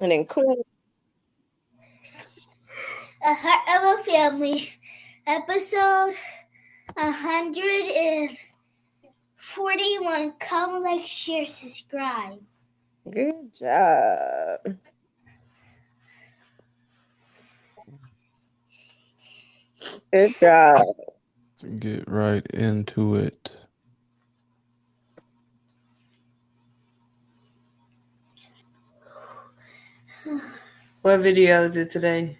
And then cool. A Heart of a Family, episode 141. Comment, like, share, subscribe. Good job. Good job. Get right into it. What video is it today?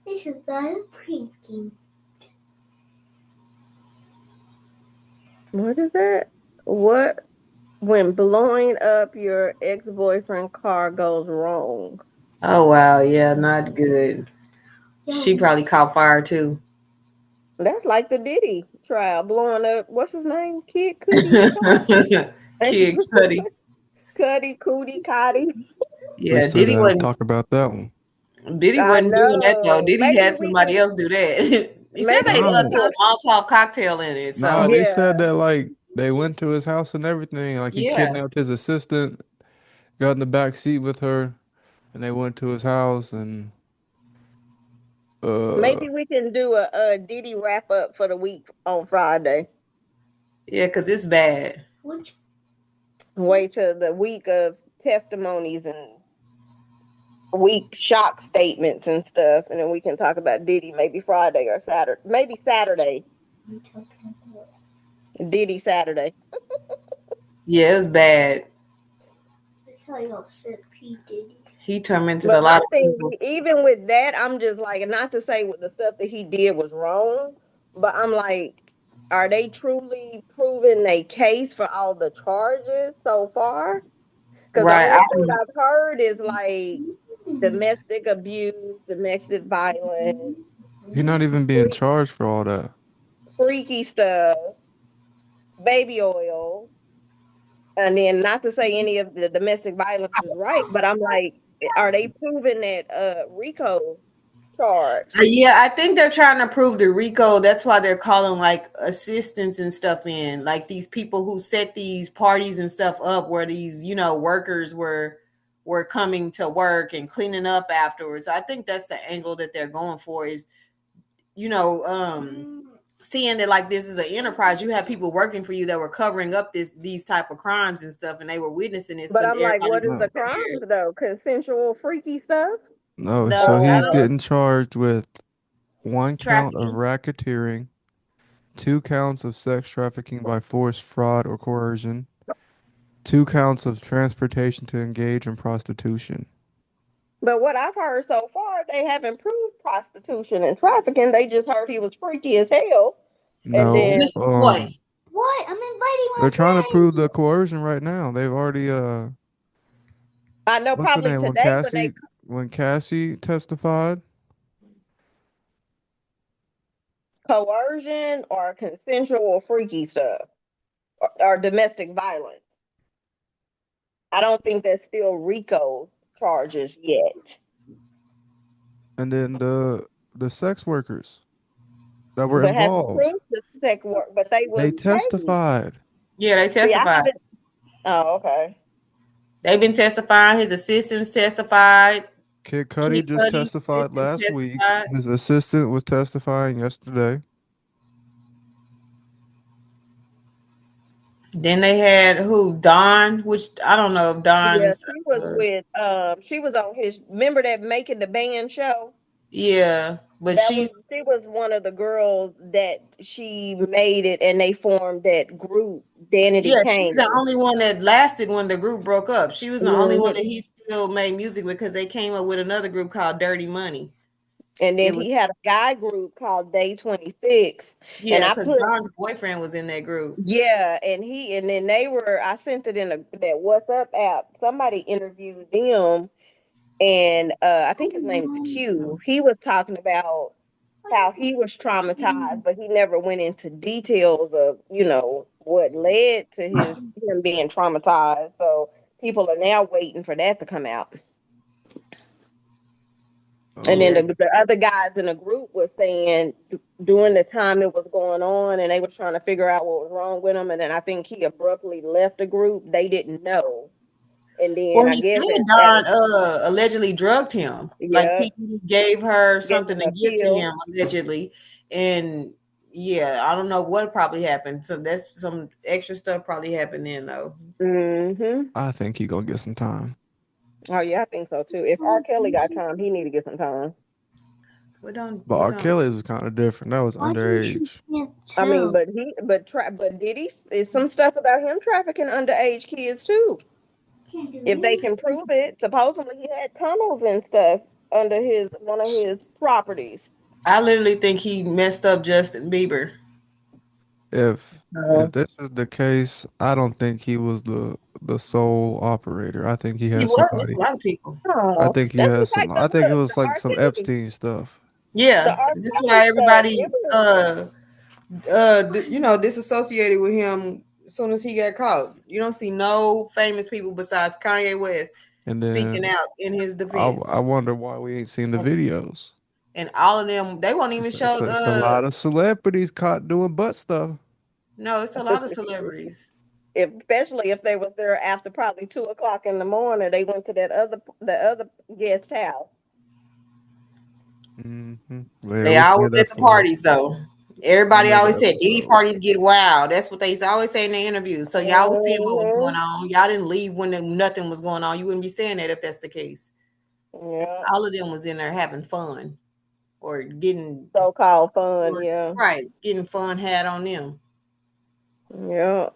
It's about a pranking. What is that? What when blowing up your ex-boyfriend car goes wrong? Oh wow, yeah, not good. She probably caught fire too. That's like the Diddy trial, blowing up. What's his name? Kid Cudi. Kid Cudi. Cudi, Cootie, Cotty. We Yeah, still gotta talk about that one. Diddy I wasn't doing that though. know. Diddy had somebody else do that. He said Maybe they we can No, threw do a Molotov cocktail in it. no, So they Yeah. said that like they went to his house and everything. Like he yeah, kidnapped his assistant, got in the back seat with her, and they went to his house and Maybe we can do a Diddy wrap up for the week on Friday. yeah, because it's bad. Which Wait till the week of testimonies and week shock statements and stuff, and then we can talk about Diddy maybe Friday or Saturday. Maybe Saturday. are you talking about? Diddy Saturday. Yeah, it's bad. That's how y'all said P. Diddy. He tormented But a my lot of thing, people. even with that, I'm just like, not to say what the stuff that he did was wrong, but I'm like, are they truly proving their case for all the charges so far? Because the Right. only thing I've heard is like domestic abuse, domestic violence, he's not even being charged for all that. freaky stuff, baby oil. And then not to say any of the domestic violence is right, but I'm like, are they proving that Rico charge? Yeah, I think they're trying to prove the RICO. That's why they're calling like assistants and stuff in, like these people who set these parties and stuff up, where these workers were coming to work and cleaning up afterwards. I think that's the angle that they're going for. Is you know seeing that like this is an enterprise, you have people working for you that were covering up these type of crimes and stuff, and they were witnessing this, But but I'm like, everybody what was is the No, crimes scared. though? Consensual freaky stuff? no. No, So I he's don't getting charged with one count of trafficking. racketeering, 2 counts of sex trafficking by force, fraud, or coercion, 2 counts of transportation to engage in prostitution. But what I've heard so far, they haven't proved prostitution and trafficking. They just heard he was freaky as hell. And No, then Listen, boy. What? I'm inviting they're my trying to prove friends. the coercion right now. They've already I know what's the probably name today when they when Cassie testified? coercion or consensual freaky stuff or domestic violence. I don't think that's still RICO charges yet. And then the sex workers that were But haven't involved. proved the sex work, but they was They paid. testified. Yeah, they See, I testified. haven't. Oh, okay. They've been testifying. His assistants testified. Kid Kid Cudi just Cudi's testified assistant last week. testified. His assistant was testifying yesterday. Then they had who? Don, which I don't know if Yeah, Don's. she was Uh, with. She was on his. Remember that Making the Band show? yeah, but That was she's she was one of the girls that she made it, and they formed that group, Danity yeah, she's Kane. the only one that lasted when the group broke up. She was the only one Hmm. that he still made music with because they came up with another group called Dirty Money. And then It he was had a guy group called Day 26, and yeah, I because put Don's boyfriend was in that group. yeah, and then they were. I sent it in that WhatsApp app. Somebody interviewed them, and I think his name's Q. He was talking about how he was traumatized, but he never went into details of what led to him being traumatized. So people are now waiting for that to come out. And then Yeah, the other guys in the group was saying during the time it was going on, and they were trying to figure out what was wrong with him. And then I think he abruptly left the group. They didn't know. And then Well, I he guess said at Don allegedly drugged him. Like yeah, he gave her gave something him to a give to pill. him allegedly, and yeah, I don't know what probably happened. So that's some extra stuff probably happened then though. Mm-hmm. I think he gonna get some time. Oh yeah, I think so too. If R. Kelly got time, he need to get some time. But We R. don't. Kelly's was kind of different. That was Why don't you underage. can't I mean, tell? but did he? Is some stuff about him trafficking underage kids too? Can't do If they can anything. prove it, supposedly he had tunnels and stuff under his one of his properties. I literally think he messed up Justin Bieber. If this is the case, I don't think he was the sole operator. I think he He had wasn't. It's a somebody. lot of people. I Oh, think he that's has just some. like the I think it look, was the like R. some Kelly, Epstein stuff. the Yeah, R. this is Kelly why stuff. everybody disassociated with him as soon as he got caught. You don't see no famous people besides Kanye West And speaking then out in his defense. I wonder why we ain't seen the videos. And all of them, they won't even show It's a lot of celebrities caught doing butt stuff. no, it's a lot of celebrities. Especially if they was there after probably 2 o'clock in the morning, they went to the other guest house. Well, They we say always that at the for parties though. Everybody another always said Diddy episode. parties get wild. That's what they used to always say in the interviews. So y'all was seeing what was going Mm-hmm. on. Y'all didn't leave when nothing was going on. You wouldn't be saying that if that's the case. Yeah, All of them was in there having fun or getting so-called fun. Yeah, getting fun had on them. yeah.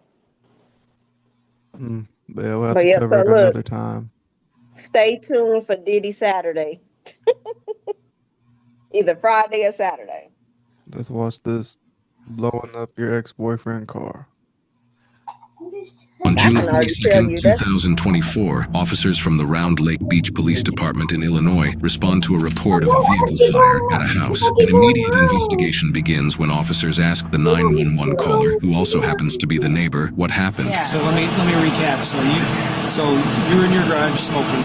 Yeah, we'll have But to yeah, cover so it look, another time. stay tuned for Diddy Saturday, either Friday or Saturday. Let's watch this blowing up your ex-boyfriend car. On I June can already tell 22nd, you that's 2024, officers from the Round Lake Beach Police Department in Illinois respond to a report of a vehicle fire at a house. An immediate investigation begins when officers ask the 911 caller, who also happens to be the neighbor, what happened. So let me recap. So you were in your garage smoking.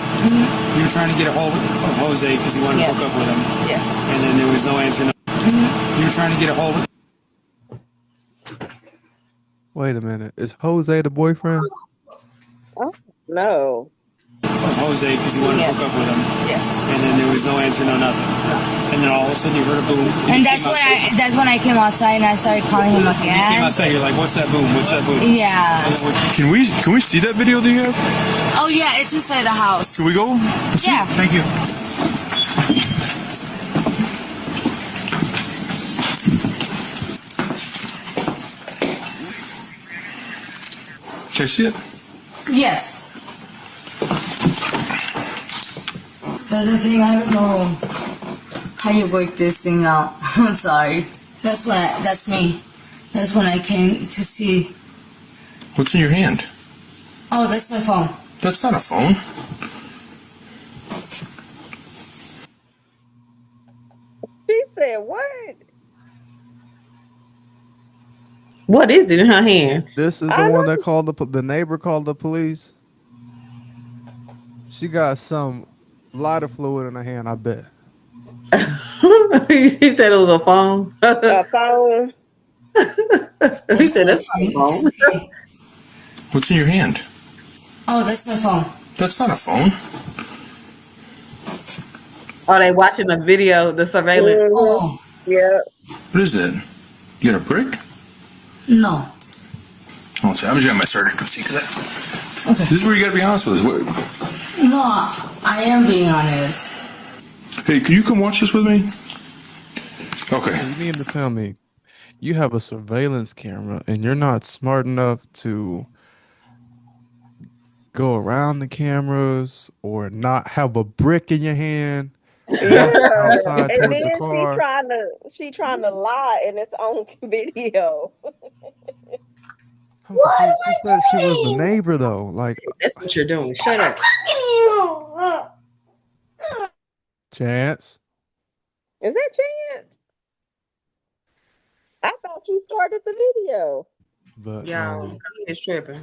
You were trying to get a hold of Jose because you wanted to hook up with him. Yes. And then there was no answer. You were trying to get a hold of Wait a minute. Is Jose the boyfriend? oh, no. Jose because you wanted to hook up with him. Yes. And then there was no answer, no nothing. And then all of a sudden you heard a boom. And that's when I came outside and I started calling him You came again. outside. You're like, "What's that boom? What's that boom?" Yeah. Can we see that video that you have? Oh yeah, it's inside the house. Can we go? Yeah. Thank you. Can I see it? Yes. That's the thing. I don't know how you work this thing out. I'm sorry. That's me. That's when I came to see. What's in your hand? Oh, that's my phone. That's not a phone. She said what? What is it in her hand? This is the I one know. that called the neighbor called the police. She got some lighter fluid in her hand, I bet. She said it was a phone. A phone. He said that's not a phone. What's in your hand? Oh, that's my phone. That's not a phone. Are they watching the video, the surveillance? Mm-hmm. Oh Yeah. What is that? You got a brick? no. Oh, sorry. I'm just gonna my surgery. See, because Okay. this is where you gotta be honest with us. No, I am being honest. Hey, can you come watch this with me? Okay. You mean to tell me you have a surveillance camera and you're not smart enough to go around the cameras or not have a brick in your hand, Yeah. walk outside And towards the then car? she trying to lie in its own video. I'm confused. She said she was the neighbor though. Like, That's what you're doing. Shut up. Chance. Is that Chance? I thought you started the video. But Y'all, he is tripping.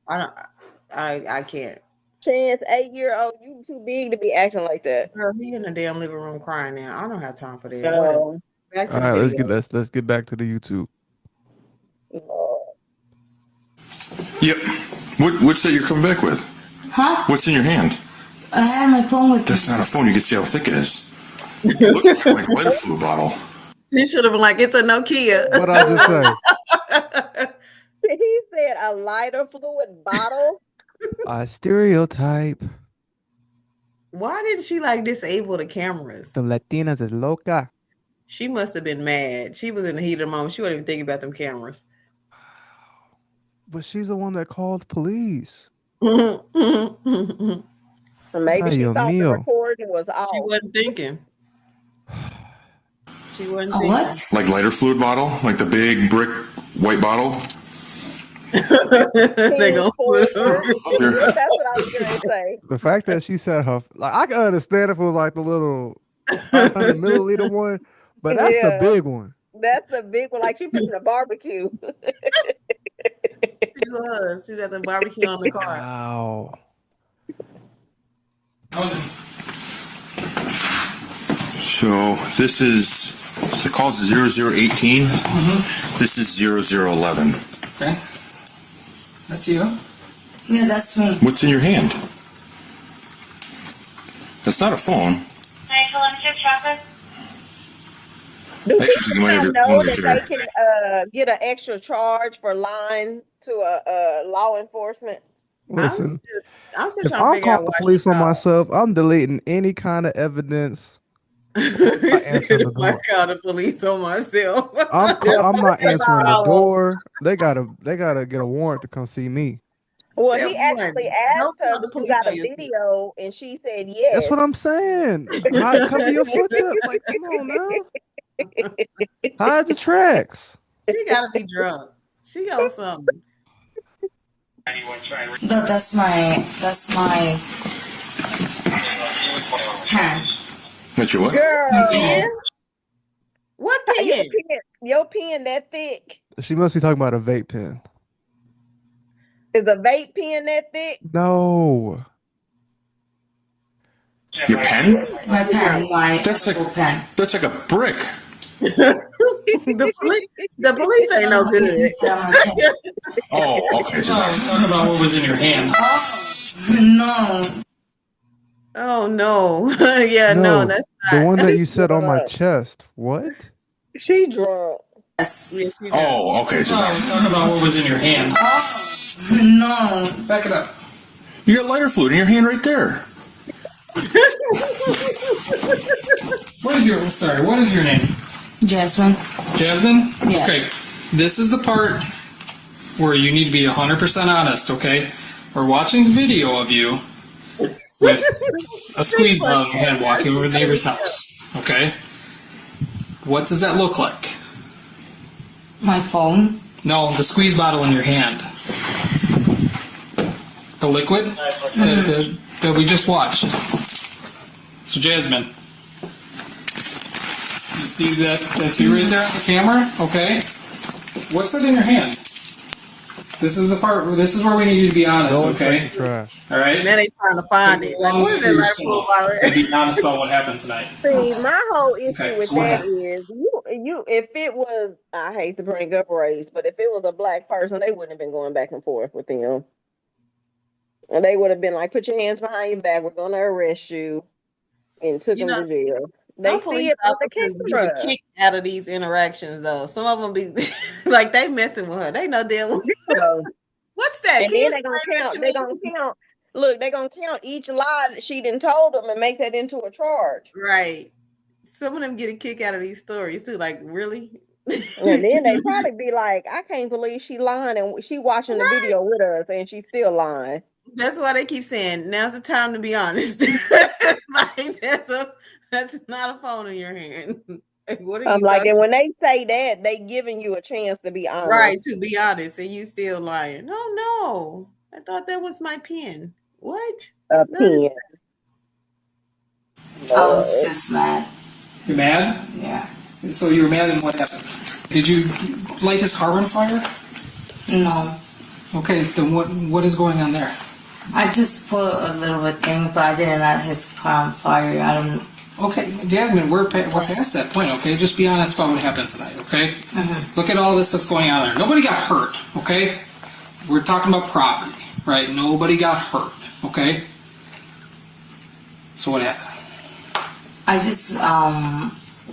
I can't. Chance, 8-year-old, you too big to be acting like that. Girl, he in the damn living room crying now. I don't have time for that. Whatever. No. Back to all the right, video. let's get back to the YouTube. No. Yep. What's that you're coming back with? Huh? What's in your hand? I had my phone with That's me. not a phone. You can see how thick it is. It looks like a lighter fluid bottle. He should have been like, it's a Nokia. What I just say? He said a lighter fluid bottle. A stereotype. Why didn't she like disable the cameras? The Latinas is loca. She must have been mad. She was in the heat of the moment. She wasn't even thinking about them cameras. But she's the one that called police. So maybe Ay, she Dios thought the mío. recording was off. She wasn't thinking. She wasn't A thinking. what? Like lighter fluid bottle? Like the big brick white bottle? They go. That's what I was going to say. The fact that she said her, like, I can understand if it was like the little 500 milliliter one, but that's the Yeah. big one. That's the big one. Like she fixing a barbecue. She was. She was at the barbecue on the car. Wow. So this is, the call's 0018. This is 0011. Okay. That's you. Yeah, that's me. What's in your hand? That's not a phone. Do Actually, you might have people your know phone right that there. they can get an extra charge for lying to a law enforcement? Listen, I'm still if trying to I'm figure out calling why the police she on called. myself, I'm deleting any kind of evidence. answering the I door. called the police on myself. I'm not answering the all. door. They gotta get a warrant to come see me. Well, Step he one, actually don't asked tell her the if you police got on a yourself. video, and she said yes. That's what I'm saying. Cover your footstep. Like, come on now. Hide the tracks. She gotta be drunk. She on something. That's my pen. That's your what? Girl, Pen? What pen? your pen that thick. She must be talking about a vape pen. Is a vape pen that thick? No. Your pen? My pen. My That's like Apple pen. that's like a brick. The police ain't no good. Oh, okay. So Talk about what was in your hand. No. Oh no. Yeah, no, that's the not. one that you said on my chest. What? She drunk. Yes. Yeah, she oh, okay. So Talk about what was in your hand. No. Back it up. you got lighter fluid in your hand right there. What is your name? Jasmine. Jasmine? Yeah. Okay. This is the part where you need to be 100% honest, okay? We're watching video of you with a squeeze bottle in your hand walking over to the neighbor's house, okay? What does that look like? My phone. No, the squeeze bottle in your hand. The liquid that we just watched. So, Jasmine, you see that's you right there on the camera, okay? What's that in your hand? This is the part. This is where we need you to be honest, Don't okay? take the trash. All right. Now they trying to find it. Like, what is that lighter fluid bottle? Be honest about what happened tonight. See, my whole issue Okay, with so what that happened? is you. If it was, I hate to bring up race, but if it was a black person, they wouldn't have been going back and forth with them. And they would have been like, "Put your hands behind your back. We're going to arrest you," and took them to jail. They Some see police it on the officers get a camera. kick out of these interactions, though. Some of them be like, they messing with her. They know damn. What's that? And Can you then they gonna explain that count. to They me? gonna count. Look, they gonna count each lie that she done told them and make that into a charge. Right. Some of them get a kick out of these stories too. Like, really? And then they probably be like, "I can't believe she lying and she watching the video with us and she's still lying." That's why they keep saying now's the time to be honest. Like, that's not a phone in your hand. Like, what are I'm you like, talking and when they say that, they giving you a chance to be honest. right, to be honest, and you still lying. Oh no. I thought that was my pen. What? A That is- pen. I was just mad. You're mad? Yeah. So you were mad, and what happened? Did you light his car on fire? No. Okay, then what is going on there? I just put a little bit thing, but I didn't light his car on fire. I don't. Okay, Jasmine, we're past that point, okay? Just be honest about what happened tonight, okay? Look at all this that's going on there. Nobody got hurt, okay? We're talking about property, right? Nobody got hurt, okay? So what happened? I just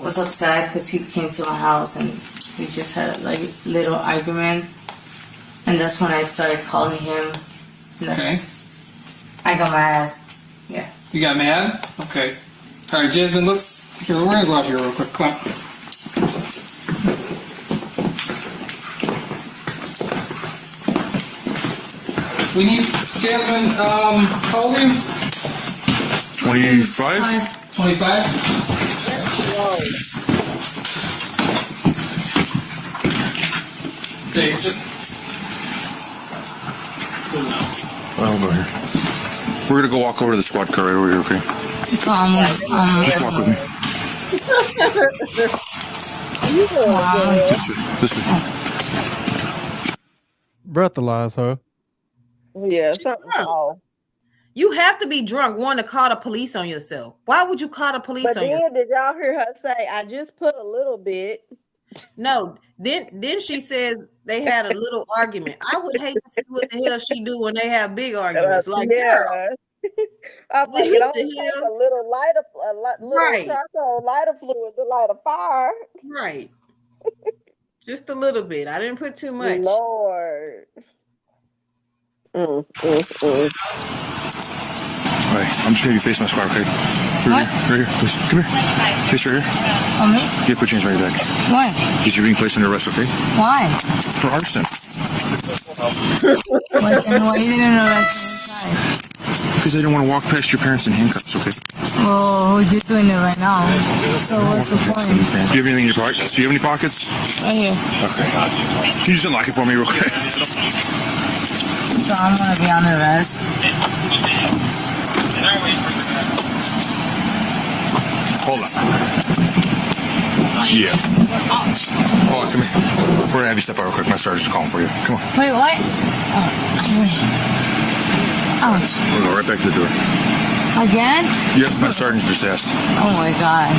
was upset because he came to my house and we just had like a little argument, and that's when I started calling him. And I got mad. Yeah. You got mad? Okay. All right, Jasmine. We're gonna go out here real quick. Come on. We need Jasmine. How old are you? 25? 25? Okay, just... I'll go here. We're going to go walk over to the squad car right over here, okay? Just walk with me. This way. Breathalyze her. Yeah, something's off. You have to be drunk, to call the police on yourself. Why would you call the police But on then yourself? did y'all hear her say, I just put a little bit? No. Then she says they had a little argument. I would hate to see what the hell she do when they have big arguments. Like, yeah. I'm like, it What the only takes hell? a little little Right. charcoal lighter fluid to light a fire. Right. Just a little bit. I didn't put too much. Lord. Alright, I'm just going to face my squad, okay? Right here. Please. Come here. Face right here. On me? Yeah, put your hands right back. Why? Because you're being placed under arrest, okay? Why? For arson. And why you didn't arrest me inside? Because I didn't want to walk past your parents in handcuffs, okay? Oh, you're doing it right now. So what's the point? Do you have anything in your pockets? Do you have any pockets? Right here. Okay. Can you just unlock it for me real quick? So I'm gonna be on arrest. Hold on. Yeah. Hold on, come here. We're gonna have you step out real quick. My sergeant's calling for you. Come on. Wait, what? Ouch. We'll go right back to the door. Again? Yep, my sergeant just asked. Oh my god.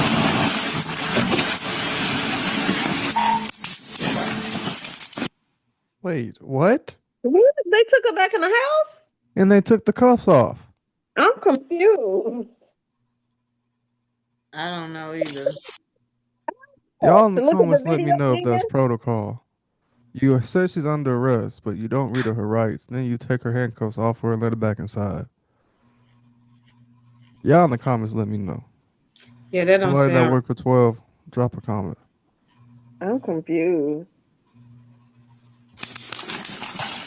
Wait, what? They took her back in the house? And they took the cuffs off. I'm confused. I don't know either. Y'all in the Look at the comments let me video know if that's again. protocol. You said she's under arrest, but you don't read her rights. Then you take her handcuffs off her and let her back inside. Y'all in the comments let me know. Yeah, that don't Somebody that sound. worked for 12, drop a comment. I'm confused.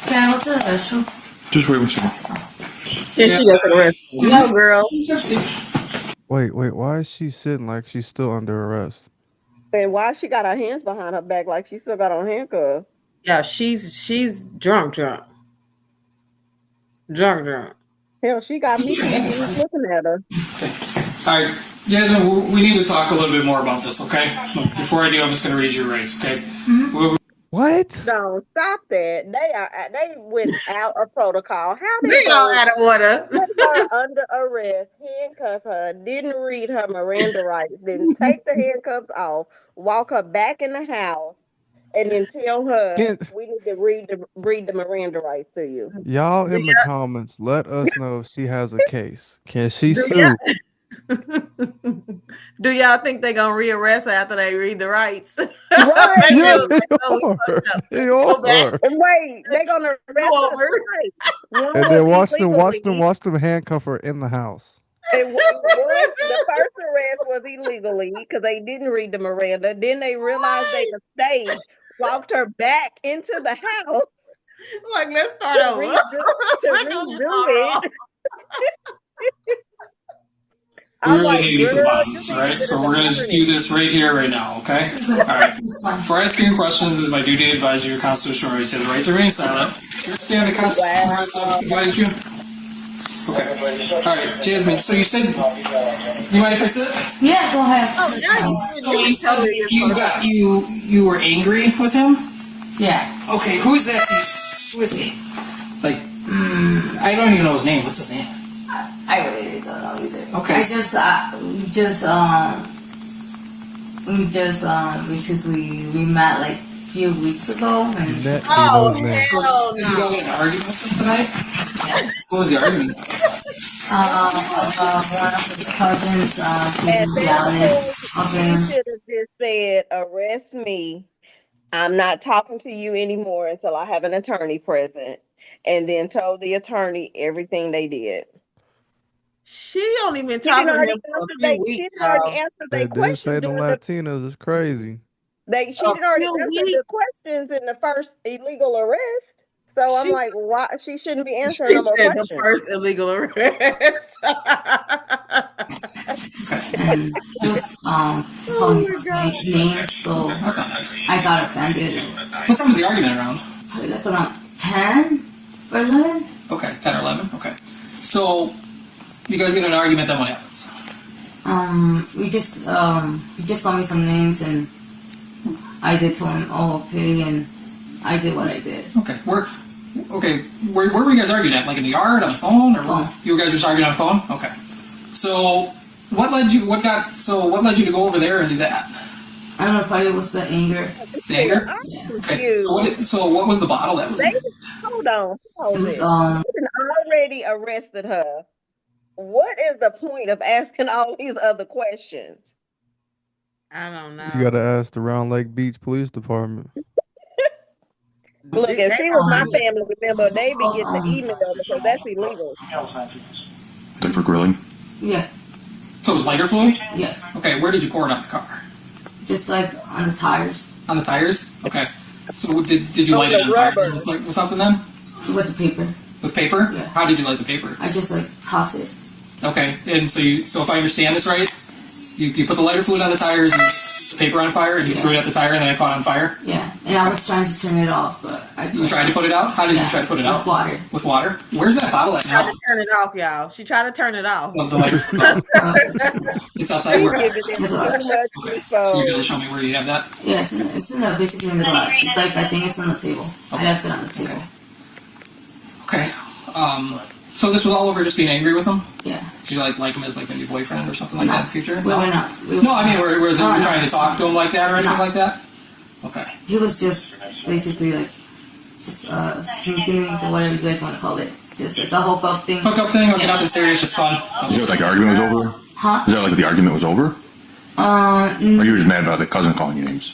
Can I go to the restroom? Just wait 1 second. Yeah, she got the rest. No, girl. Wait, why is she sitting like she's still under arrest? And why she got her hands behind her back like she still got on handcuffs? Yeah, she's drunk. Drunk. Hell, she got me looking at her. All right, Jasmine, we need to talk a little bit more about this, okay? Look, before I do, I'm just going to read your rights, okay? What? No, stop that. They went out of protocol. How did They all out of order. put her under arrest, handcuff her, didn't read her Miranda rights, didn't take the handcuffs off, walk her back in the house, and then tell her we need to read the Miranda rights to you. Y'all in the comments, let us know if she has a case. Can she sue? Do y'all think they're gonna rearrest her after they read the rights? Right. Yeah, they are. And wait, they're gonna arrest her twice. One And then was watch them handcuff her in the house. And the first arrest was illegally because they didn't read the Miranda. Then they realized they mistake, walked her back into the house. Like, let's start over. To redo it. We really need some bodies, right? So we're going to just do this right here, right now, okay? All right. Before asking questions, it's my duty to advise you your constitutional rights. You have the right to remain silent. You understand the constitutional rights I've advised you? Okay. All right, Jasmine, so you said, you mind if I sit? Yeah, go ahead. So you were angry with him? Yeah. Okay, who is that to you? Who is he? Like, I don't even know his name. What's his name? I really don't know either. Okay. I basically we met like few weeks ago. And Net Oh, Tino's name. hell Did you go no. get an argument with him tonight? What was the argument? one of his cousins, At being that jealous of point, he him. should have just said, "Arrest me. I'm not talking to you anymore until I have an attorney present," and then told the attorney everything they did. She only been She talking didn't to already him for a answer few she weeks, didn't already y'all. answer They their did questions say them during the Latinos is crazy. she A didn't already few answer weeks. the questions in the first illegal arrest. So I'm She like, why she shouldn't be answering She no more said the questions. first illegal arrest. And just called me some names, so That's not nice. I got offended. What time was the argument around? Probably like around 10 or 11. Okay, 10 or 11. Okay. So, you guys get in an argument, then what happens? He just called me some names, and I did tell him, oh, okay, and I did what I did. Okay. Where were you guys arguing at? Like in the yard, on the phone, or Phone. you guys just arguing on the phone? Okay. So, what led you to go over there and do that? I don't know, probably it was the anger. The anger? Yeah. Okay. So what was the bottle that was? They hold on, It hold was, it. You already arrested her. What is the point of asking all these other questions? I don't know. You gotta ask the Round Lake Beach Police Department. Look, if she was my family member, they'd be getting the email because that's illegal. Good for grilling. yes, So it was lighter fluid? yes. Okay, where did you pour it on the car? Just like on the tires On the tires? Okay. So did you On light it the on fire rubber. with something then? with the paper. With paper? Yeah. How did you light the paper? I just like toss it. Okay, and so if I understand this right, you put the lighter fluid on the tires, you put the paper on fire, and you threw it at the tire, and then it caught on fire? Yeah, and I was trying to turn it off, but I You tried to put it out? How did you try to put it out? with water. With water? Where's that bottle at Tried now? to turn it off, y'all. She tried to turn it off. The lighter fluid. It's outside where? Give it too much Okay, so you info. gotta show me where you have that. Yeah, it's in the basically in the garage. It's like I think it's on the table. I left it on the table. Okay. So this was all over just being angry with him? Yeah. Did you like him as like a new boyfriend or something like that in the future? We were not. No, I mean, was it No, you no. trying to talk to him like that or anything No. like that? Okay. He was just basically like just sneaking or whatever you guys want to call it. Just like a hookup thing. Hookup thing? Okay, Yeah. nothing serious, just fun. Is that like the argument was over? Huh? Is that like the argument was over? Or you were just mad about the cousin calling you names?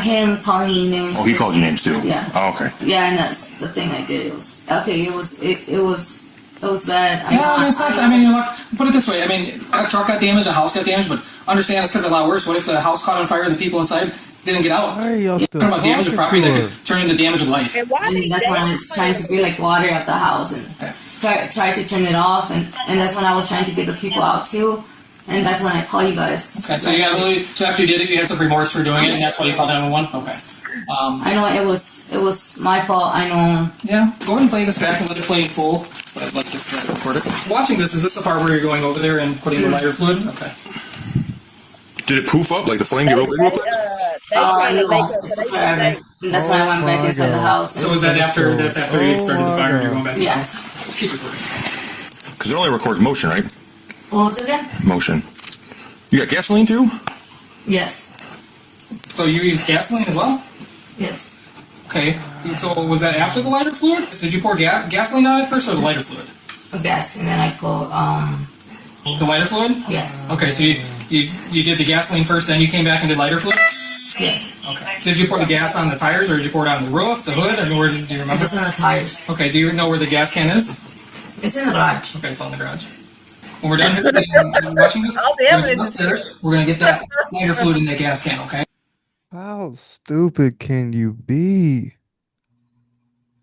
Him calling me names. Oh, he called you names too? Yeah. Oh, okay. Yeah, and that's the thing I did. It was okay. It was bad. Yeah, I mean, it's not. I mean, put it this way. I mean, a truck got damaged, a house got damaged, but understand it's could have been a lot worse. What if the house caught on fire and the people inside didn't get out? Why are y'all You're still talking about damage of talking property to that her? could turn into damage of life. And why And that's when I was trying to be like water at the house and Okay. try to turn it off, and that's when I was trying to get the people out too, and that's when I call you guys. Okay, so you got so after you did it, you had some remorse for doing it, and that's why you called 911. Okay. I know it was my fault. I know. Yeah, go ahead and play this back and let it play in full. But I'd like to record it. Watching this, is this the part where you're going over there and putting the lighter fluid? Okay. Did it poof up like the flame get real big real quick? They I trying to know. make up It's for forever. their And that's when I went back inside the house. So is that after you started the fire and you're going back to the Yeah. house? Let's keep recording. Because it only records motion, right? What was it again? Motion. You got gasoline too? Yes. So you used gasoline as well? Yes. Okay. So was that after the lighter fluid? Did you pour gasoline on it first or the lighter fluid? A gas, and then I put The lighter fluid? yes. Okay, so you did the gasoline first, then you came back and did lighter fluid? Yes. Okay. Did you pour the gas on the tires or did you pour it on the roof, the hood? I mean, do you remember? Just on the tires. Okay, do you know where the gas can is? It's in the garage. Okay, it's on the garage. When we're done watching this, All the we're gonna evidence go upstairs, we're going to get that lighter fluid in that gas can, okay? How stupid can you be?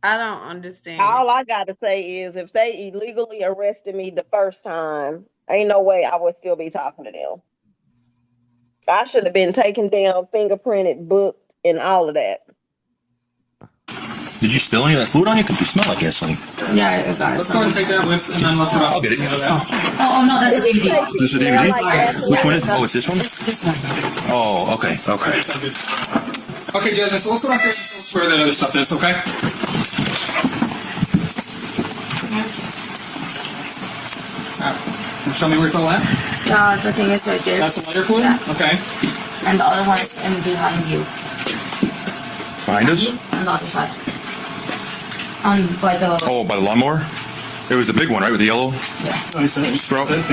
I don't understand. All I gotta say is if they illegally arrested me the first time, ain't no way I would still be talking to them. I should have been taken down, fingerprinted, booked, and all of that. Did you spill any of that fluid on you? Because you smell like gasoline. Yeah, I got it. Let's go ahead and take that with, and then let's go. I'll get it. Oh no, that's a DVD. This is a DVD? Which one is it? Oh, it's this one? This one. Oh, okay, okay. Okay, Jasmine, so let's go downstairs where that other stuff is, okay? Alright, show me where it's all at. The thing is right there. That's the lighter fluid? Yeah. Okay. And the other one is in behind you. Behind us? On the other side. By the... Oh, by the lawnmower? It was the big one, right, with the yellow sprout? There's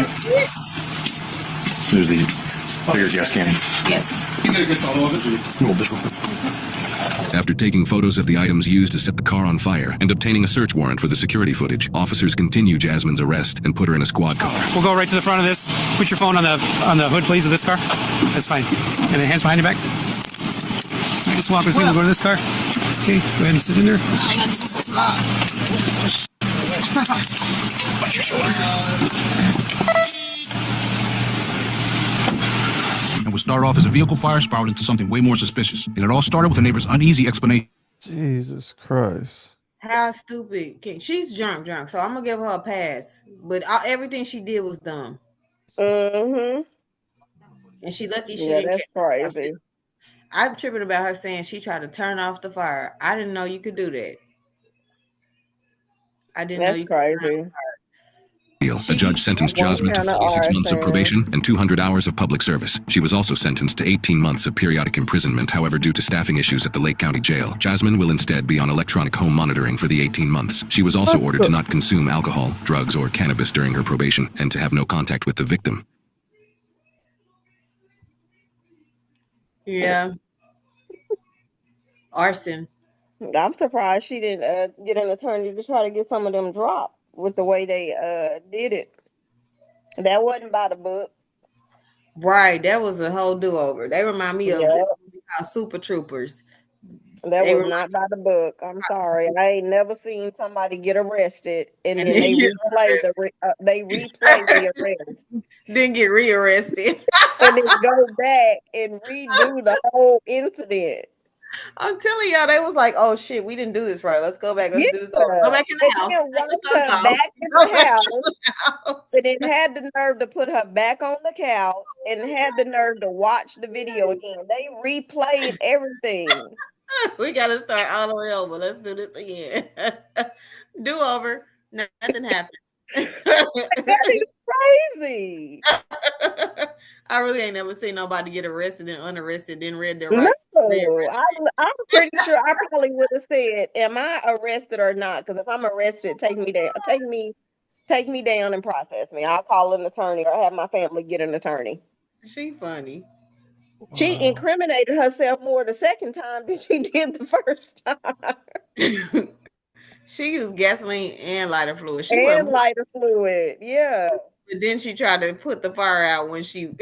the bigger gas can. Yes. You get a good photo of it? Oh, this one. After taking photos of the items used to set the car on fire and obtaining a search warrant for the security footage, officers continue Jasmine's arrest and put her in a squad car. We'll go right to the front of this. Put your phone on the hood, please, of this car. That's fine. And then hands behind your back. Just walk with me. We'll go to this car. Okay, go ahead and sit in there. Watch your shoulder. And would start off as a vehicle fire spiraled into something way more suspicious. And it all started with a neighbor's uneasy explanation. Jesus Christ. How stupid. She's drunk. So I'm going to give her a pass. But everything she did was dumb. Mm-hmm. And she lucky she Yeah, didn't that's crazy. I'm tripping about her saying she tried to turn off the fire. I didn't know you could do that. I didn't know you could turn off the fire. A judge sentenced Jasmine to 46 months of probation and 200 hours of public service. She was also sentenced to 18 months of periodic imprisonment. However, due to staffing issues at the Lake County Jail, Jasmine will instead be on electronic home monitoring for the 18 months. She was also ordered to not consume alcohol, drugs, or cannabis during her probation and to have no contact with the victim. Yeah. Arson. I'm surprised she didn't get an attorney to try to get some of them dropped with the way they did it. That wasn't by the book. Right. That was a whole do-over. They remind me of this movie called Super Troopers. That was not by the book. I'm sorry. I ain't never seen somebody get arrested and then they replay the arrest. Then get rearrested. And then go back and redo the whole incident. I'm telling y'all, they was like, "Oh shit, we didn't do this right. Let's go back. Let's do this over. Go back in the house. Back in the house. But it had the nerve to put her back on the couch and had the nerve to watch the video again. They replayed everything. We gotta start all the way over. Let's do this again. Do over. Nothing happened. That is crazy. I really ain't never seen nobody get arrested and unarrested, then read their rights. No, I'm pretty sure I probably would have said, "Am I arrested or not?" Because if I'm arrested, take me down, take me down and process me. I'll call an attorney or have my family get an attorney. She funny. She incriminated herself more the second time than she did the first time. She used gasoline and lighter fluid. Lighter fluid, yeah. But then she tried to put the fire out when she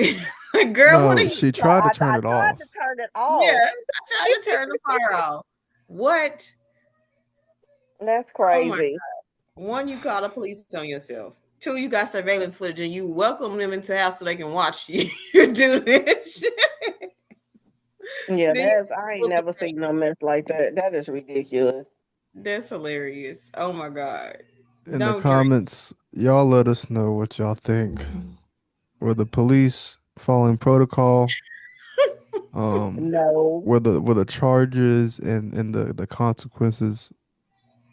girl, what are you? She tried to turn it off. I tried to turn it off. Yeah, I tried to turn the fire off. What? That's crazy. Oh, one, you call the police on yourself. Two, you got surveillance footage and you welcome them into the house so they can watch you do this shit. Yeah, I ain't never seen no mess like that. That is ridiculous. That's hilarious. Oh my God. In the comments, y'all let us know what y'all think. Were the police following protocol? No. Were the charges and the consequences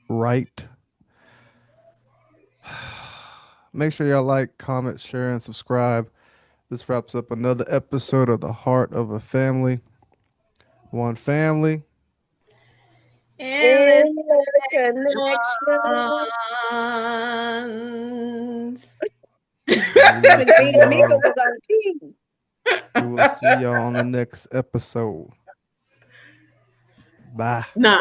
right? Make sure y'all like, comment, share, and subscribe. This wraps up another episode of The Heart of a Family. One family. And connections. We will see y'all on the next episode. Bye. No,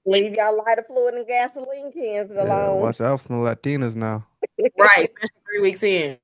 leave y'all lighter fluid and gasoline cans alone. Watch out for the Latinas now. Right, especially 3 weeks in.